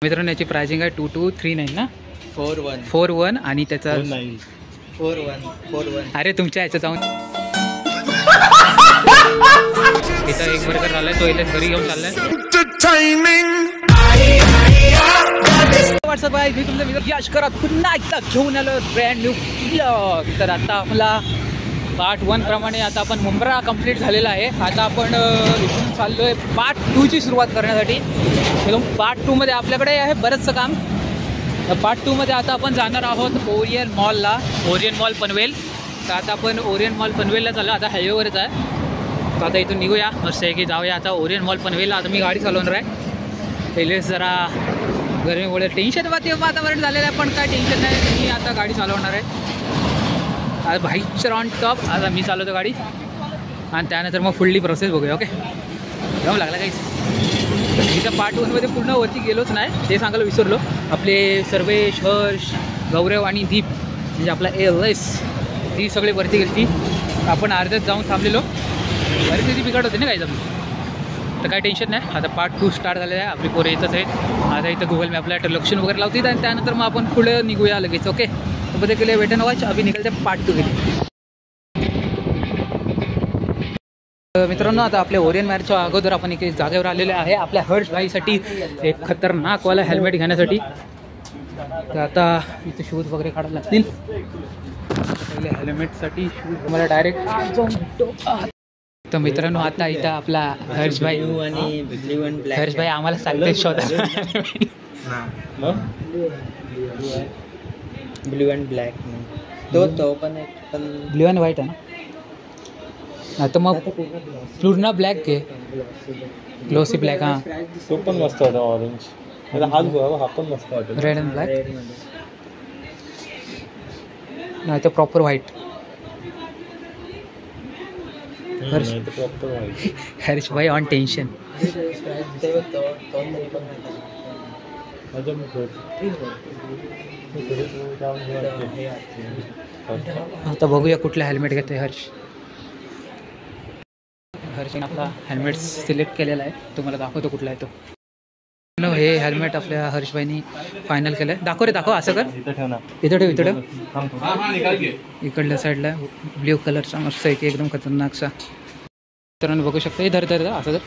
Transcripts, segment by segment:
मित्रांनो याची प्राइसिंग आहे 2239 ना 41 आणि त्याचा 41 अरे तुमच्या ह्याचं जाऊन इथं एक बर्गर झालाय तो इथे घरी घेऊन चाललाय। व्हॉट्सअप आहे मी तुमचा मित्र यश करत पुन्हा एकदा घेऊन आलो ब्रँड न्यू ब्लॉग। तर आता आपला पार्ट 1 प्रमाणे आता आपण मुंब्रा कंप्लीट झालेला आहे। आता आपण इथून चाललो आहे पार्ट 2 ची सुरुवात करण्यासाठी। पार्ट 2 मध्ये आपल्याकडे आहे बरंचसं काम। पार्ट 2 मध्ये आता आपण जाणार आहोत ओरियन मॉलला, ओरियन मॉल पनवेल। तर आता आपण ओरियन मॉल पनवेलला चाललो, आता हायवेवरच आहे। तर आता इथून निघूया मस्त आहे की जाऊया आता ओरियन मॉल पनवेलला। आता मी गाडी चालवणार आहे। पहिलेच जरा गरमीमुळे टेन्शन वातावरण झालेलं आहे, पण काय टेन्शन नाही, मी आता गाडी चालवणार आहे। आज बाईकचं ऑन टॉप आता मी चालवतो गाडी आणि त्यानंतर मग फुल्ली प्रोसेस बघूया। ओके जाऊ लागला काहीच इथं पार्ट 1 मध्ये पूर्ण वरती गेलोच नाही, ते सांगायला विसरलो। आपले सर्वेश, हर्ष, गौरव आणि दीप म्हणजे आपला LS ती सगळे वरती गेली। आपण अर्ध्यात जाऊन थांबलेलो, परिस्थिती बिघड होते ना काही जण। तर काही टेन्शन नाही, आता पार्ट 2 स्टार्ट झालेला आहे। आपली पोरं येतच आहे। आता इथं गुगल मॅपला लोकेशन वगैरे लावतील आणि त्यानंतर मग आपण पुढे निघूया लगेच। ओके मध्ये केले वेट अँड वॉच, अभी निकलते पार्ट 2 गेले। मित्रांनो आता आपल्या ओरियन मॅरच्या अगोदर आपण एक जागेवर आलेले आहे आपल्या हर्ष भाईसाठी एक खतरनाकवाला हेल्मेट घेण्यासाठी। तर आता इथे शूज वगैरे काढायला लागतील। पहिले हेल्मेटसाठी शूज मला डायरेक्ट जाऊन भेटतो। तर मित्रांनो आता इथं आपला हर्ष भाई आम्हाला सांगते शोधा ब्लू अँड ब्लॅक तो पण ब्लू अँड व्हाईट आहे ना। आता मग पूर्ण ब्लॅक घे, ग्लोसी ब्लॅक। हां तो पण मस्त वाटतो ऑरेंज, हाच बघा हा पण मस्त वाटतो रेड अँड ब्लॅक। नाही तर प्रॉपर व्हाईट। हर्ष भाई ऑन टेन्शन। आता बघूया कुठला हेल्मेट घेतोय हर्षने आपला हेल्मेट सिलेक्ट केलेला आहे, तुम्हाला दाखवतो कुठला आहे तो। हे हेल्मेट आपल्या हर्षभाईनी फायनल केलं आहे। दाखव रे दाखव, असं कर, इथं ठेव इकडल्या साईडला ब्ल्यू कलरचा मस्त आहे की एकदम खतरनाकसा। मित्रांनो बघू शकता, धर असं तर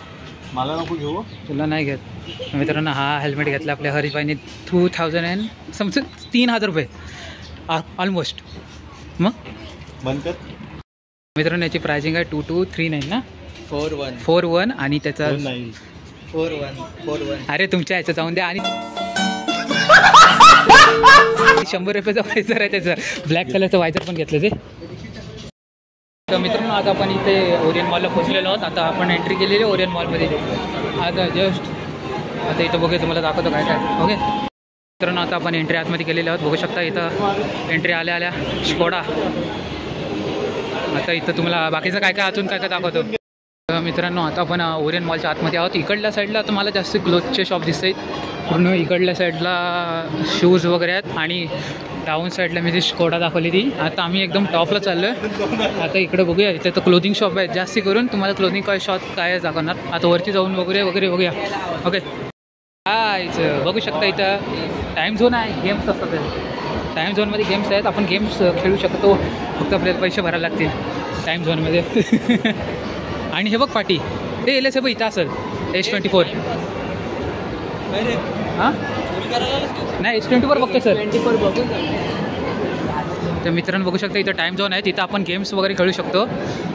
मला नको घेऊ, तुला नाही घेत। मित्रांनो हा हेल्मेट घेतला आपल्या हरीशभाईने 2000 समथिंग 3000 रुपये ऑलमोस्ट। मग बनतात मित्रांनो याची प्राइसिंग आहे 2239 ना 41 आणि त्याचा 41 अरे तुमच्या ह्याचं जाऊन द्या। आणि 100 रुपयाचा वायझर आहे त्याचं, ब्लॅक कलरचं वायझर पण घेतलं ते। तर मित्रांनो आता आपण इथे ओरियन मॉलला पोहोचलेलो आहोत। आता आपण एंट्री केलेली आहे ओरियन मॉलमध्ये आता जस्ट। आता इथं बघूया तुम्हाला दाखवतो काय काय। ओके मित्रांनो आता आपण एंट्री आतमध्ये केलेले आहोत, बघू शकता इथं एंट्री आल्या स्कोडा। आता इथं तुम्हाला बाकीचं काय काय अजून काय काय दाखवतो। मित्रांनो आता आपण ओरियन मॉलच्या आतमध्ये आहोत। इकडल्या साईडला तुम्हाला जास्त क्लोथचे शॉप दिसत आहेत, पूर्ण इकडल्या साईडला शूज वगैरे आहेत आणि डाऊन साईडला मी जी स्कोडा दाखवली ती। आता आम्ही एकदम टॉपला चाललो आहे। आता इकडे बघूया, इथे तर क्लोथिंग शॉप आहेत जास्ती करून, तुम्हाला क्लोथिंग काय शॉप काय दाखवणार। आता वरती जाऊन वगैरे बघूया। ओके इथं बघू शकता इथं टाईम झोन आहे, गेम्स असतात टाईम झोनमध्ये गेम्स आहेत, आपण गेम्स खेळू शकतो, फक्त आपल्याला पैसे भरायला लागतील टाईम झोनमध्ये। आणि हे बघ पाटी हे एल एस बघ इथं असेल S24 हां नाही S24 बघतो सर 24 बघू। तर मित्रांनो बघू शकता इथं टाईम झोन आहे, तिथं आपण गेम्स वगैरे खेळू शकतो।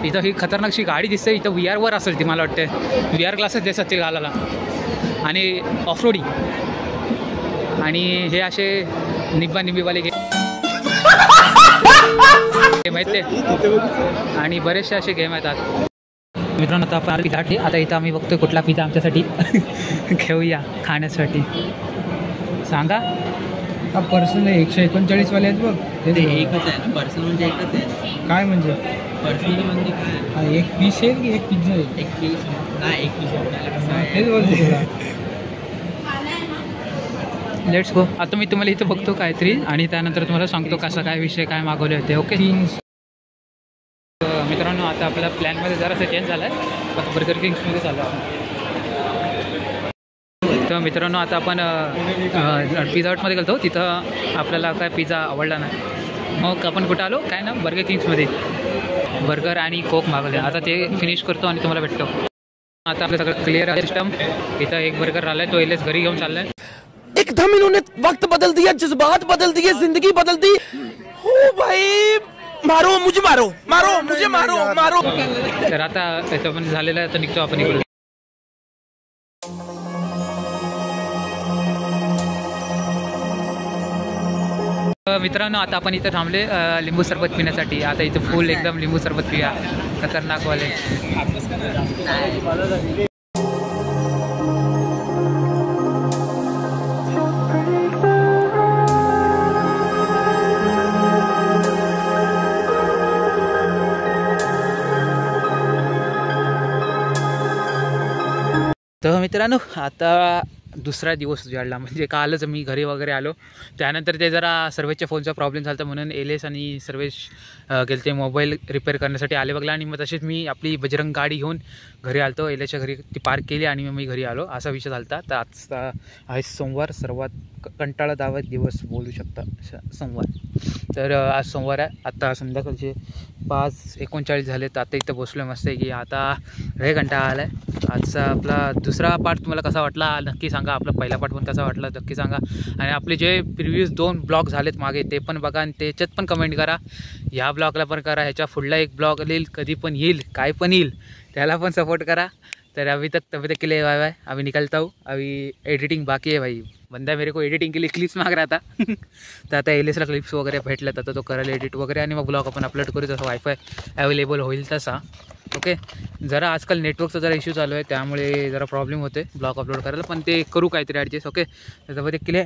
इथं ही खतरनाकशी गाडी दिसते, इथं VR असेल ती, मला वाटते VR ग्लासेस देतात ते घालायला आणि ऑफरोडिंग। आणि हे असे निब्बानिब्बीवाले गेम आहेत ते, आणि बरेचसे असे गेम आहेत। मित्रांनो आता आपण पिझ्झा, आता इथं आम्ही बघतोय कुठला पिझ्झा आमच्यासाठी घेऊया खाण्यासाठी, सांगा। पर्सन 139 वाले आहेत बघ, ते एकच आहे ना पर्सन, म्हणजे एकच आहे काय म्हणजे पर्सन म्हणजे काय, एक पीस आहे की एक पिझ्झा आहे? एक पीस नाही, एक पीस हेच बोलतो तुला। Let's go. आता मी तुम्हाला इथं बघतो काहीतरी आणि त्यानंतर तुम्हाला सांगतो कसा काय विषय काय मागवले होते। ओके मित्रांनो आता आपल्या प्लॅनमध्ये जरासा चेंज झाला आहे, आता बर्गर किंग्समध्ये झालं। तर मित्रांनो आता आपण पिझ्झा हटमध्ये गेलो तिथं आपल्याला काय पिझ्झा आवडला नाही मग आपण कुठं आलो काय ना बर्गर किंग्समध्ये बर्गर आणि कोक मागवले आता ते फिनिश करतो आणि तुम्हाला भेटतो आता आपलं सगळं क्लिअर आहे सिस्टम इथं एक बर्गर राहिला आहे तो एलेस घरी घेऊन चालला आहे एकदम इन्होंने वक्त बदल दिया जज्बात बदल दिए जिंदगी बदल दी हो भाई मारो मुझे मारो मारो मुझे मारो मारो तर आता याचं पण झालेलं आहे तर निघतो आपण इकडून मित्रांनो आता आपण इथं थांबले लिंबू सरबत पिण्यासाठी आता इथं फुल एकदम लिंबू सरबत पिया खतरनाकवाले तर मित्रांनो आता दुसरा दिवस उजाडला म्हणजे कालच मी घरी वगैरे आलो त्यानंतर ते जरा सर्वेच्या फोनचा प्रॉब्लेम झाला म्हणून एलेस आणि सर्वेश गेले ते मोबाईल रिपेअर करण्यासाठी आले बघला आणि मग तसेच मी आपली बजरंग गाडी घेऊन घरी आलतो एलेसच्या घरी ती पार्क केली आणि मग मी घरी आलो असा विषय झाला तर आजचा आहे सोमवार सर्वात कंटाळादायक दिवस बोलू शकता सोमवार तर आज सोमवार आहे आता संध्याकाळचे 5:39 झाले तर आता इथं बसलो मस्त आहे की आता लय कंटाळा आला आहे आजचा आपला दुसरा पार्ट तुम्हाला कसा वाटला नक्की सांगा आपला पहिला पार्ट पण कसा वाटला नक्की सांगा आणि आपले जे प्रिव्हियस 2 ब्लॉग झालेत मागे ते पण बघा आणि त्याच्यात पण कमेंट करा ह्या ब्लॉगला पण करा ह्याच्या पुढला एक ब्लॉग येईल कधी पण येईल काय पण येईल त्याला पण सपोर्ट करा तर अभी तक के लिए बाय अभी निकलता हूँ अभी एडिटिंग बाकी है भाई बंदा मेरे को एडिटिंग के लिए क्लिप्स माग रहा था तर आता एलेसला क्लिप्स वगैरे भेटल्यात आता तो करायला एडिट वगैरे आणि मग ब्लॉग आपण अपलोड करू तसं वायफाय अवेलेबल होईल तसा ओके जरा आजकाल नेटवर्कचा जरा इश्यू चालू आहे त्यामुळे जरा प्रॉब्लेम होते ब्लॉग अपलोड करायला पण ते करू काहीतरी ॲडजस्ट ओके त्याच्यामध्ये केले